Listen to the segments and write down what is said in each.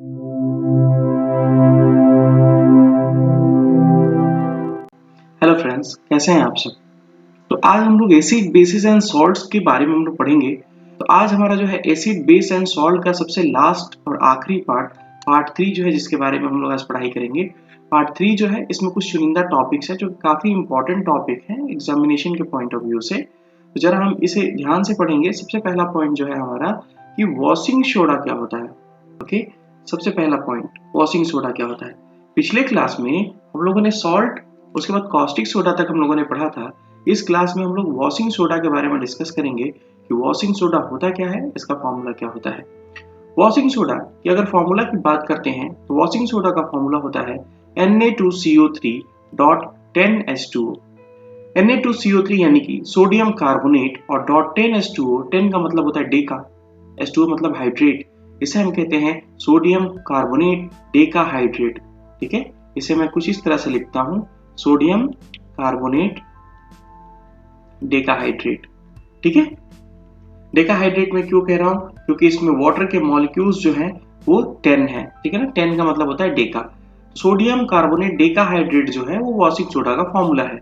Hello friends, कैसे हैं आप सब। तो आज हम लोग एसिड बेसिस एंड सॉल्ट्स के बारे में हम लोग पढ़ेंगे। तो आज हमारा जो है एसिड बेस एंड सॉल्ट का सबसे लास्ट और आखिरी पार्ट 3 जो है, जिसके बारे में हम लोग आज पढ़ाई करेंगे। पार्ट 3 जो है, इसमें कुछ चुनिंदा टॉपिक्स है जो काफी इंपॉर्टेंट टॉपिक है एग्जामिनेशन के पॉइंट ऑफ व्यू से। तो जरा हम इसे ध्यान से पढ़ेंगे। सबसे पहला पॉइंट जो है हमारा कि वॉशिंग सोडा क्या होता है। ओके, सबसे पहला पॉइंट वॉशिंग सोडा क्या होता है। पिछले क्लास में हम लोगों ने सॉल्ट, उसके बाद कॉस्टिक सोडा तक हम लोगों ने पढ़ा था। इस क्लास में हम लोग वॉशिंग सोडा के बारे में डिस्कस करेंगे कि वॉशिंग सोडा होता क्या है, इसका फॉर्मूला क्या होता है। वॉशिंग सोडा की अगर फॉर्मूला की बात करते हैं तो वॉशिंग सोडा का फॉर्मूला होता है Na2CO3.10H2O। Na2CO3 यानी कि सोडियम कार्बोनेट और .10H2O, 10 का मतलब होता है डेका, H2O मतलब हाइड्रेट। इसे हम कहते हैं सोडियम कार्बोनेट डेका हाइड्रेट। ठीक है, इसे मैं कुछ इस तरह से लिखता हूं, सोडियम कार्बोनेट डेकाहाइड्रेट। ठीक है, डेकाहाइड्रेट में क्यों कह रहा हूं, क्योंकि इसमें वाटर के मॉलिक्यूल्स जो हैं वो 10 है। ठीक है ना, 10 का मतलब होता है डेका। सोडियम कार्बोनेट डेकाहाइड्रेट जो है वो वॉशिंग सोडा का फॉर्मूला है।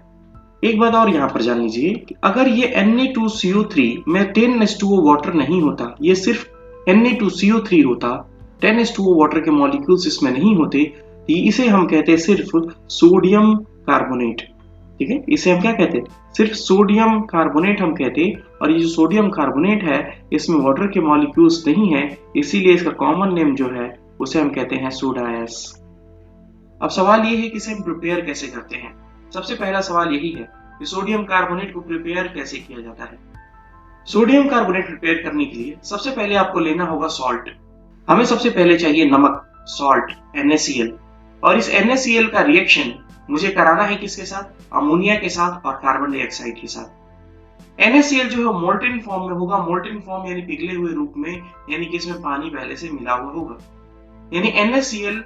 एक बात और यहाँ पर जान लीजिए कि अगर ये Na2CO3 में 10H2O वाटर नहीं होता, ये सिर्फ Na2CO3 होता, 10H2O वाटर के मॉलिक्यूल्स इसमें नहीं होते, तो इसे हम कहते हैं सिर्फ सोडियम कार्बोनेट। ठीक है, इसे हम क्या कहते हैं, सिर्फ सोडियम कार्बोनेट हम कहते हैं। और ये जो सोडियम कार्बोनेट है इसमें वाटर के मॉलिक्यूल्स नहीं है, इसीलिए इसका कॉमन नेम जो है उसे हम कहते हैं सोडा एस। अब सवाल ये है कि इसे हम प्रिपेयर कैसे करते हैं। सबसे पहला सवाल यही है कि सोडियम कार्बोनेट को प्रिपेयर कैसे किया जाता है। सोडियम कार्बोनेट प्रिपेयर करने के लिए सबसे पहले आपको लेना होगा सॉल्ट। हमें सबसे पहले चाहिए नमक, सॉल्ट, NaCl। और इस NaCl का रिएक्शन मुझे कराना है किसके साथ, अमोनिया के साथ और कार्बन डाइऑक्साइड के साथ। NaCl जो है मोल्टेन फॉर्म में होगा। मोल्टेन फॉर्म यानी पिघले हुए रूप में, यानी कि इसमें पानी पहले से मिला हुआ होगा। यानी NaCl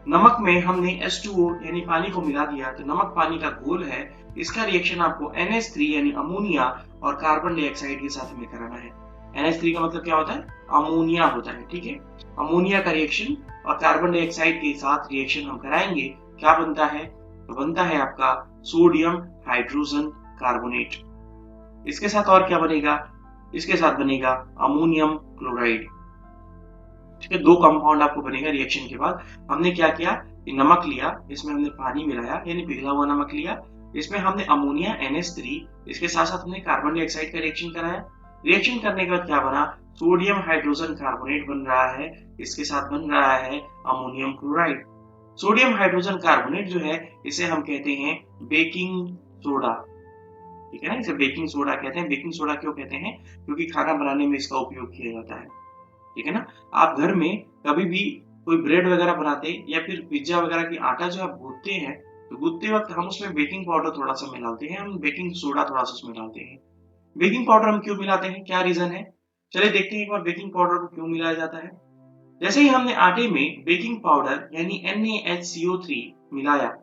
नमक में हमने H2O यानी पानी को मिला दिया, तो नमक पानी का घोल है। इसका रिएक्शन आपको NH3 यानी अमोनिया और कार्बन डाइऑक्साइड के साथ हमें कराना है। NH3 का मतलब क्या होता है, अमोनिया होता है। ठीक है, अमोनिया का रिएक्शन और कार्बन डाइऑक्साइड के साथ रिएक्शन हम कराएंगे, क्या बनता है, तो बनता है आपका सोडियम हाइड्रोजन कार्बोनेट। इसके साथ और क्या बनेगा, इसके साथ बनेगा अमोनियम क्लोराइड। ठीक है, दो कंपाउंड आपको बनेगा रिएक्शन के बाद। हमने क्या किया, नमक लिया, इसमें हमने पानी मिलाया यानी पिघला हुआ नमक लिया, इसमें हमने अमोनिया NH3, इसके साथ साथ हमने कार्बन डाइऑक्साइड का रिएक्शन कराया। रिएक्शन करने के बाद क्या बना, सोडियम हाइड्रोजन कार्बोनेट बन रहा है, इसके साथ बन रहा है ammonium chloride. Sodium hydrogen carbonate जो है इसे हम कहते हैं बेकिंग सोडा। ठीक है ना, इसे बेकिंग सोडा कहते हैं। बेकिंग सोडा क्यों कहते हैं, क्योंकि खाना बनाने में इसका उपयोग किया जाता है। ठीक है ना, आप घर में कभी भी कोई ब्रेड वगैरह बनाते हैं या फिर पिज्जा वगैरह की आटा जो आप गूंथते हैं, तो गूंथते वक्त हम उसमें बेकिंग पाउडर थोड़ा सा मिलाते हैं, हम बेकिंग सोडा थोड़ा सा उसमें डालते हैं। बेकिंग पाउडर हम क्यों मिलाते हैं, क्या रीजन है, चलिए देखते हैं एक बार बेकिंग पाउडर को क्यों मिलाया जाता है। जैसे ही हमने आटे में बेकिंग पाउडर यानी NaHCO3 मिलाया,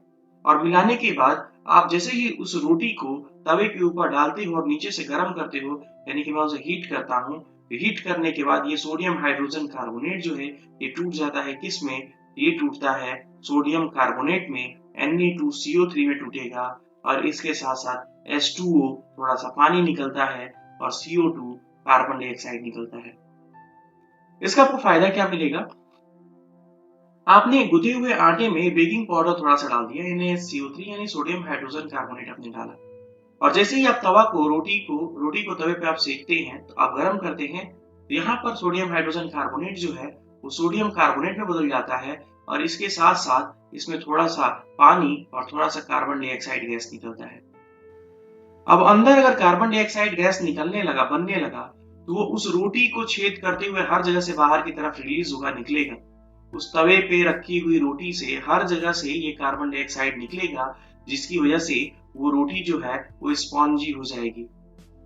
और मिलाने के बाद आप जैसे ही उस रोटी को तवे के ऊपर डालते हो और नीचे से गर्म करते हो, यानी कि मैं उसे हीट करता हूँ, हीट करने के बाद ये सोडियम हाइड्रोजन कार्बोनेट जो है ये टूट जाता है, किस में, ये टूटता है सोडियम कार्बोनेट में, Na2CO3 में टूटेगा। और इसके साथ साथ H2O थोड़ा सा पानी निकलता है और CO2 कार्बन डाइऑक्साइड निकलता है। इसका आपको फायदा क्या मिलेगा, आपने गुथे हुए आटे में बेकिंग पाउडर थोड़ा सा डाल दिया, NaCO3 यानी सोडियम हाइड्रोजन कार्बोनेट आपने डाला, और जैसे ही आप तवा को रोटी को तवे पे आप सेकते हैं, तो आप गर्म करते हैं, तो यहाँ पर सोडियम हाइड्रोजन कार्बोनेट जो है वो सोडियम कार्बोनेट में बदल जाता है। और इसके साथ साथ इसमें थोड़ा सा पानी और थोड़ा सा कार्बन डाइऑक्साइड गैस निकलता है। अब अंदर अगर कार्बन डाइऑक्साइड गैस निकलने लगा, बनने लगा, तो वो उस रोटी को छेद करते हुए हर जगह से बाहर की तरफ रिलीज होगा, निकलेगा। उस तवे पे रखी हुई रोटी से हर जगह से ये कार्बन डाइऑक्साइड निकलेगा, जिसकी वजह से वो रोटी जो है वो स्पॉन्जी हो जाएगी।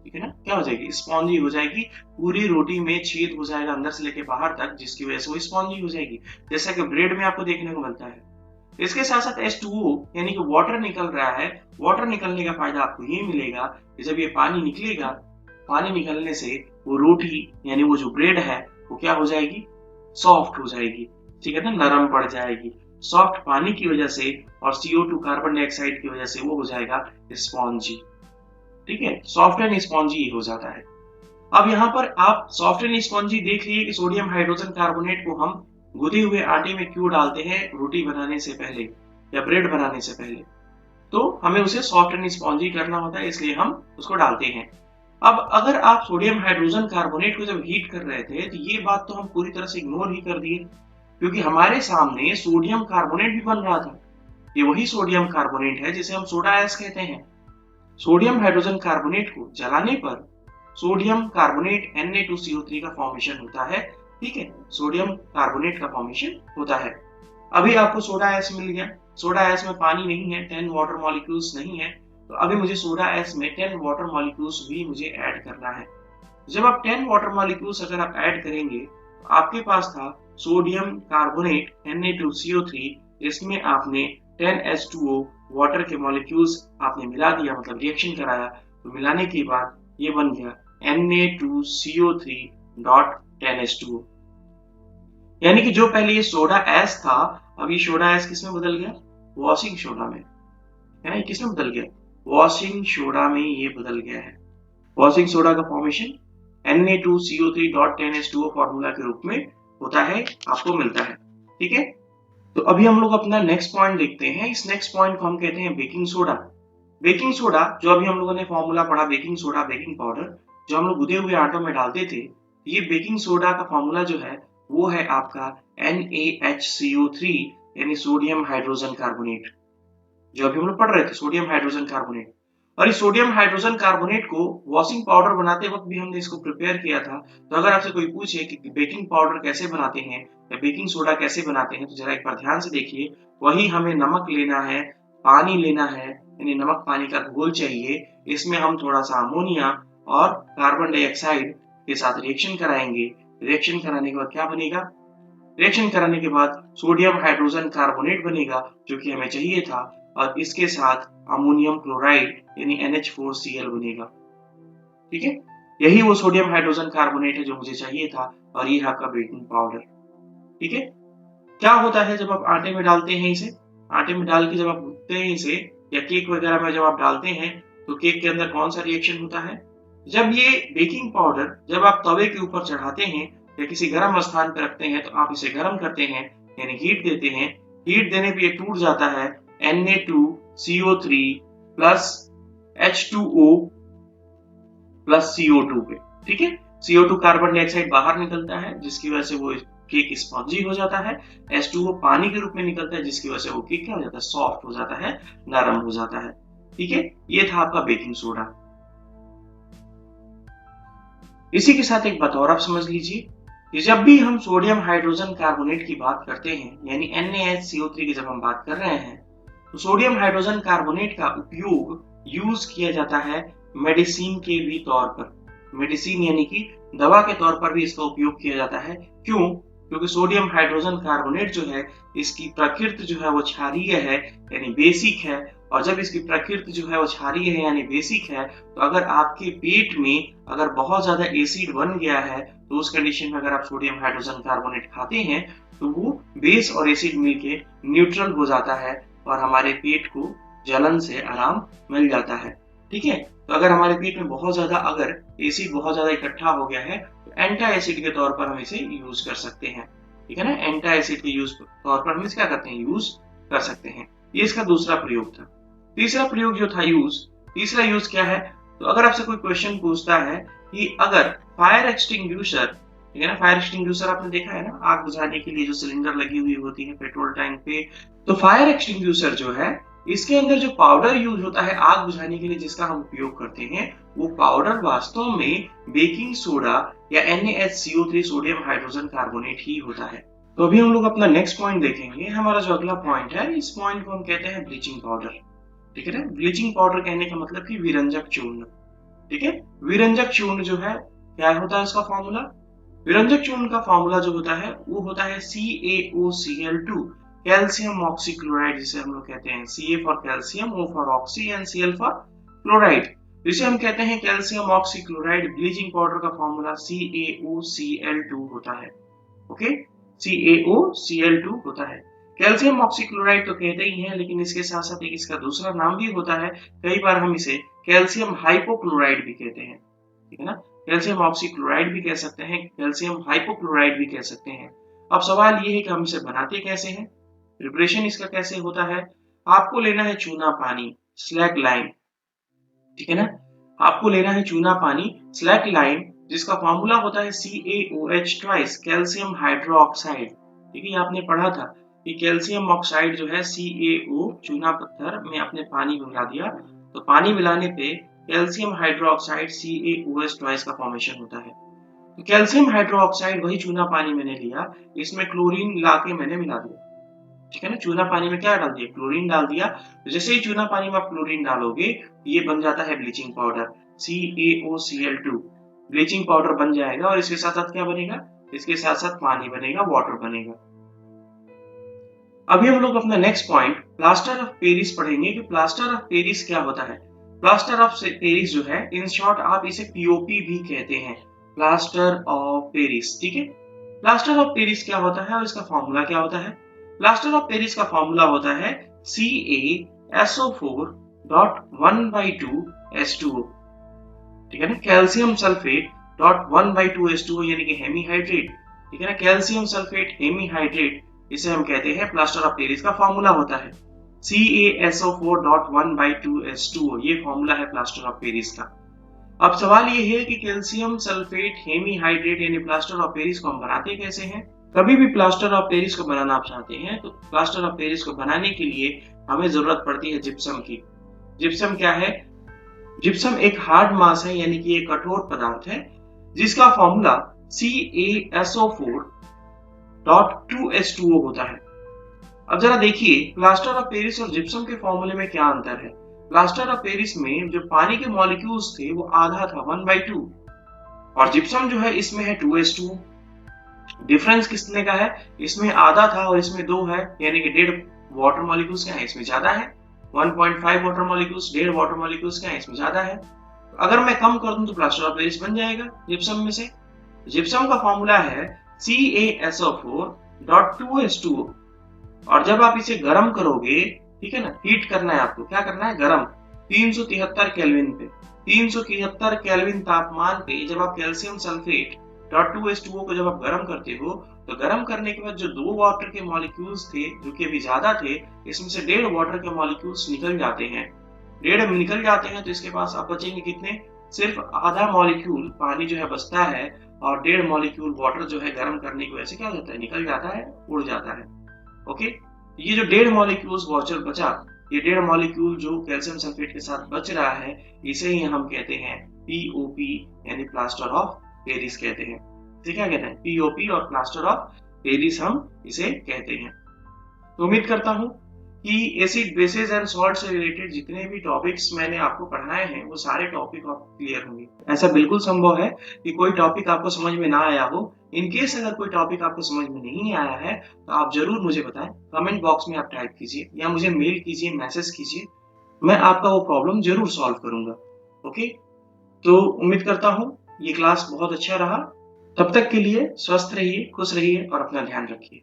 ठीक है ना, क्या हो जाएगी, स्पॉन्जी हो जाएगी। पूरी रोटी में छेद हो जाएगा अंदर से लेके बाहर तक, जिसकी वजह से वो स्पॉन्जी हो जाएगी, जैसा कि ब्रेड में आपको देखने को मिलता है। इसके साथ साथ H2O यानी कि वाटर निकल रहा है। वाटर निकलने का फायदा आपको ये मिलेगा कि जब ये पानी निकलेगा, पानी निकलने से वो रोटी यानी वो जो ब्रेड है वो क्या हो जाएगी, सॉफ्ट हो जाएगी। ठीक है ना, नरम पड़ जाएगी। सॉफ्ट पानी की वजह से और CO2 कार्बन डाइऑक्साइड की वजह से वो हो जाएगा स्पॉन्जी। ठीक है, सॉफ्ट एंड स्पॉन्जी हो जाता है। अब यहाँ पर आप सॉफ्ट एंड स्पॉन्जी देख लीजिए कि सोडियम हाइड्रोजन कार्बोनेट को हम गूंथे हुए आटे में क्यों डालते हैं रोटी बनाने से पहले या ब्रेड बनाने से पहले। तो हमें उसे सॉफ्ट एंड स्पॉन्जी करना होता है, इसलिए हम उसको डालते हैं। अब अगर आप सोडियम हाइड्रोजन कार्बोनेट को जब हीट कर रहे थे तो ये बात तो हम पूरी तरह से इग्नोर ही कर दिए, क्योंकि हमारे सामने सोडियम कार्बोनेट भी बन रहा था। ये वही सोडियम कार्बोनेट है जिसे हम सोडा ऐश कहते हैं। सोडियम हाइड्रोजन कार्बोनेट को जलाने पर सोडियम कार्बोनेट Na2CO3 का फॉर्मेशन होता है। ठीक है, सोडियम कार्बोनेट का फॉर्मेशन होता है। अभी आपको सोडा ऐश मिल गया। सोडा ऐश में पानी नहीं है, 10 वाटर मॉलिक्यूल्स नहीं है, तो अभी मुझे सोडा ऐश में 10 वाटर मॉलिक्यूल्स भी मुझे ऐड करना है। जब आप 10 वाटर मॉलिक्यूल्स अगर आप ऐड करेंगे तो आपके पास था सोडियम कार्बोनेट Na2CO3, इसमें आपने 10H2O वाटर के मॉलिक्यूल्स आपने मिला दिया, मतलब रिएक्शन कराया। तो मिलाने के बाद ये बन गया Na2CO3.10H2O। यानी कि जो पहले ये सोडा ऐश था, अब ये सोडा ऐश किसमें बदल गया? वॉशिंग सोडा में। है ना, किसमें बदल गया? वॉशिंग सोडा में ये बदल गया है। वॉशिंग सोडा का फॉर्मेशन Na2CO3.10H2O फॉर्मूला के रूप में होता है, आपको मिलता है। ठीक है, तो अभी हम लोग अपना नेक्स्ट पॉइंट देखते हैं। इस नेक्स्ट पॉइंट को हम कहते हैं बेकिंग सोडा। बेकिंग सोडा जो अभी हम लोगों ने फॉर्मूला पढ़ा, बेकिंग सोडा बेकिंग पाउडर जो हम लोग गुदे हुए आटों में डालते थे, ये बेकिंग सोडा का फॉर्मूला जो है वो है आपका NaHCO3 यानी सोडियम हाइड्रोजन कार्बोनेट, जो अभी हम लोग पढ़ रहे थे, सोडियम हाइड्रोजन कार्बोनेट। और इस सोडियम हाइड्रोजन कार्बोनेट को वॉशिंग पाउडर बनाते वक्त भी हमने इसको प्रिपेयर किया था। तो अगर आपसे कोई पूछे कि बेकिंग पाउडर कैसे बनाते हैं या बेकिंग सोडा कैसे बनाते हैं, तो जरा एक बार ध्यान से देखिए। वही हमें नमक लेना है, पानी लेना है, यानी नमक पानी का घोल चाहिए। इसमें हम थोड़ा सा अमोनिया और कार्बन डाइऑक्साइड के साथ रिएक्शन कराएंगे। रिएक्शन कराने के बाद क्या बनेगा? रिएक्शन कराने के बाद सोडियम हाइड्रोजन कार्बोनेट बनेगा, जो कि हमें चाहिए था, और इसके साथ अमोनियम क्लोराइड यानी NH4Cl बनेगा। ठीक है, यही वो सोडियम हाइड्रोजन कार्बोनेट है जो मुझे चाहिए था, और ये आपका बेकिंग पाउडर। ठीक है, क्या होता है जब आप आटे में डालते हैं इसे? आटे में डाल के जब आप गूंथते हैं इसे, या केक वगैरह में जब आप डालते हैं, तो केक के अंदर कौन सा रिएक्शन होता है? जब ये बेकिंग पाउडर जब आप तवे के ऊपर चढ़ाते हैं या किसी गर्म स्थान पर रखते हैं, तो आप इसे गर्म करते हैं, यानी हीट देते हैं। हीट देने पे ये टूट जाता है Na2CO3 plus H2O plus CO2 पे। ठीक है, CO2 कार्बन डाइऑक्साइड बाहर निकलता है, जिसकी वजह से वो केक स्पॉन्जी हो जाता है। H2O पानी के रूप में निकलता है, जिसकी वजह से वो केक क्या हो जाता है? सॉफ्ट हो जाता है, नरम हो जाता है। ठीक है, ये था आपका बेकिंग सोडा। इसी के साथ एक बात और आप समझ लीजिए कि जब भी हम सोडियम हाइड्रोजन कार्बोनेट की बात करते हैं, यानी NaHCO3 की जब हम बात कर रहे हैं, तो सोडियम हाइड्रोजन कार्बोनेट का उपयोग यूज किया जाता है मेडिसिन के भी तौर पर। मेडिसिन यानी कि दवा के तौर पर भी इसका उपयोग किया जाता है। क्यों? क्योंकि सोडियम हाइड्रोजन कार्बोनेट जो है, इसकी प्रकृति जो है वो क्षारीय है, यानी बेसिक है। और जब इसकी प्रकृति जो है वो क्षारीय है यानी बेसिक है, तो अगर आपके पेट में अगर बहुत ज्यादा एसिड बन गया है, तो उस कंडीशन में अगर आप सोडियम हाइड्रोजन कार्बोनेट खाते हैं, तो वो बेस और एसिड मिलके न्यूट्रल हो जाता है और हमारे पेट को जलन से आराम मिल जाता है। ठीक है, तो अगर हमारे पेट में बहुत ज्यादा अगर एसिड बहुत ज्यादा इकट्ठा हो गया है, तो एंटा एसिड के तौर पर हम इसे यूज कर सकते हैं। ठीक है ना, एंटा एसिड के यूज तौर पर हम इसे क्या करते हैं? यूज कर सकते हैं। ये इसका दूसरा प्रयोग था। तीसरा प्रयोग जो था तीसरा यूज क्या है? तो अगर आपसे कोई क्वेश्चन पूछता है कि अगर फायर एक्सटिंग्विशर, ठीक है ना, फायर एक्सटिंग्विशर आपने देखा है ना, आग बुझाने के लिए जो सिलेंडर लगी हुई होती है पेट्रोल टैंक पे, तो फायर एक्सटिंग्विशर जो है, इसके अंदर जो पाउडर यूज होता है आग बुझाने के लिए जिसका हम उपयोग करते हैं, वो पाउडर वास्तव में बेकिंग सोडा या NaHCO3 सोडियम हाइड्रोजन कार्बोनेट ही होता है। तो अभी हम लोग अपना नेक्स्ट पॉइंट देखेंगे। हमारा जो अगला पॉइंट है, इस पॉइंट को हम कहते हैं ब्लीचिंग पाउडर। ठीक है ना, ब्लीचिंग पाउडर कहने का मतलब कि विरंजक चूर्ण। ठीक है, विरंजक चूर्ण जो है, क्या होता है उसका फॉर्मूला? विरंजक चूर्ण का फॉर्मूला जो होता है वो होता है CaOCl2, कैल्शियम ऑक्सीक्लोराइड, जिसे हम लोग कहते हैं Ca for calcium, O for oxy and Cl for chloride, जिसे हम कहते हैं कैल्शियम ऑक्सीक्लोराइड। ब्लीचिंग पाउडर का फॉर्मूला CaOCl2 होता है। ओके, CaOCl2 होता है। कैल्शियम ऑक्सीक्लोराइड तो कहते ही हैं, लेकिन इसके साथ साथ एक इसका दूसरा नाम भी होता है, कई बार हम इसे कैल्शियम हाइपोक्लोराइड भी कहते हैं, ठीक है ना। कैल्शियम ऑक्सीक्लोराइड भी कह सकते हैं, कैल्शियम हाइपोक्लोराइड भी कह सकते हैं। अब सवाल ये है कि हम इसे बनाते कैसे हैं, प्रिपरेशन इसका कैसे होता है। आपको लेना है चूना पानी, स्लैक लाइम, ठीक है ना। आपको लेना है चूना पानी, स्लैक लाइम, जिसका फॉर्मूला होता है CaOH ट्वाइस, कैल्शियम हाइड्रोक्साइड। ठीक है, आपने पढ़ा था कि कैल्शियम ऑक्साइड जो है CaO चूना पत्थर में आपने पानी मिला दिया, तो पानी मिलाने पे कैल्शियम हाइड्रोक्साइड CaOH ट्वाइस का फॉर्मेशन होता है। तो कैल्शियम हाइड्रोक्साइड वही चूना पानी मैंने लिया, इसमें क्लोरीन लाके मैंने मिला दिया, ठीक है ना। चूना पानी में क्या डाल दिया, क्लोरीन डाल दिया। तो जैसे ही चूना पानी में आप क्लोरीन डालोगे, ये बन जाता है bleaching powder, CaOCl2 bleaching powder बन जाएगा। और इसके साथ साथ क्या बनेगा, इसके साथ साथ पानी बनेगा, वाटर बनेगा। अभी हम लोग अपना next point plaster of Paris पढ़ेंगे कि प्लास्टर ऑफ पेरिस क्या होता है। प्लास्टर ऑफ पेरिस जो है, इन शॉर्ट आप इसे POP भी कहते हैं, प्लास्टर ऑफ पेरिस, ठीक है। प्लास्टर ऑफ पेरिस क्या होता है और इसका फॉर्मूला क्या होता है। प्लास्टर ऑफ पेरिस का फॉर्मूला होता है CaSO4.1/2H2O, ठीक है ना। कैल्शियम सल्फेट डॉट 1/2H2O यानी कि हेमीहाइड्रेट, ठीक है ना। कैल्शियम सल्फेट हेमीहाइड्रेट, इसे हम कहते हैं प्लास्टर ऑफ पेरिस का फॉर्मूला होता है CaSO4.1/2H2O, ये फॉर्मूला है प्लास्टर ऑफ पेरिस का। अब सवाल ये है कि कैल्शियम सल्फेट हेमीहाइड्रेट यानी प्लास्टर ऑफ पेरिस को हम बनाते कैसे हैं। कभी भी प्लास्टर ऑफ पेरिस को बनाना आप चाहते हैं, तो प्लास्टर ऑफ पेरिस को बनाने के लिए हमें जरूरत पड़ती है जिप्सम की। जिप्सम क्या है, जिप्सम एक हार्ड मास है, यानी कि एक कठोर पदार्थ है, जिसका फॉर्मूला CaSO4.2H2O होता है। अब जरा देखिए, प्लास्टर ऑफ पेरिस और जिप्सम के फॉर्मूले में क्या अंतर है। प्लास्टर ऑफ पेरिस में जो पानी के मॉलिक्यूल्स थे वो आधा था, 1/2, और जिप्सम जो है इसमें है 2H2O। डिफरेंस किसने का है, इसमें आधा था और इसमें 2 है, यानी कि 1.5 वाटर मॉलिक्यूल्स क्या है, इसमें ज्यादा है। 1.5 वाटर मॉलिक्यूल्स, 1.5 वाटर मॉलिक्यूल्स क्या है, इसमें ज्यादा है। तो अगर मैं कम कर दूं तो प्लास्टर ऑफ पेरिस बन जाएगा जिप्सम में से। जिप्सम का फॉर्मूला है CaSO4.2H2O, और जब आप इसे गर्म करोगे, ठीक है ना, हीट करना है आपको, क्या करना है, गर्म, 373 केल्विन पे, 373 केल्विन तापमान पे जब आप कैल्शियम सल्फेट .2H2O को जब आप गर्म करते हो, तो गर्म करने के बाद जो 2 वाटर के मॉलिक्यूल्स थे जो कि अभी ज्यादा थे, इसमें से 1.5 वाटर के मॉलिक्यूल्स निकल जाते हैं। 1.5 निकल जाते हैं तो इसके पास आप बचेंगे कितने, सिर्फ आधा मॉलिक्यूल पानी जो है बचता है, और 1.5 मॉलिक्यूल वाटर जो है गर्म करने की वजह से क्या हो जाता है, निकल जाता है, उड़ जाता है। ओके, ये जो 1.5 मॉलिक्यूल्स वाटर बचा, ये 1.5 मॉलिक्यूल जो कैल्शियम सल्फेट के साथ बच रहा है, इसे ही हम कहते हैं POP यानी प्लास्टर ऑफ पेरिस कहते हैं। इसे क्या कहते हैं, POP और प्लास्टर ऑफ पेरिस हम इसे कहते हैं। तो उम्मीद करता हूं कि एसिड, बेसिस एंड सॉल्ट से रिलेटेड जितने भी टॉपिक्स मैंने आपको पढ़ाए हैं, वो सारे टॉपिक आपको क्लियर होंगे। ऐसा बिल्कुल संभव है कि कोई टॉपिक आपको समझ में ना आया हो। इन केस अगर कोई टॉपिक आपको समझ में नहीं आया है, तो आप जरूर मुझे बताएं, कमेंट बॉक्स में आप टाइप कीजिए या मुझे मेल कीजिए, मैसेज कीजिए, मैं आपका वो प्रॉब्लम जरूर सॉल्व करूंगा। ओके, तो उम्मीद करता हूँ ये क्लास बहुत अच्छा रहा। तब तक के लिए स्वस्थ रहिए, खुश रहिए और अपना ध्यान रखिए।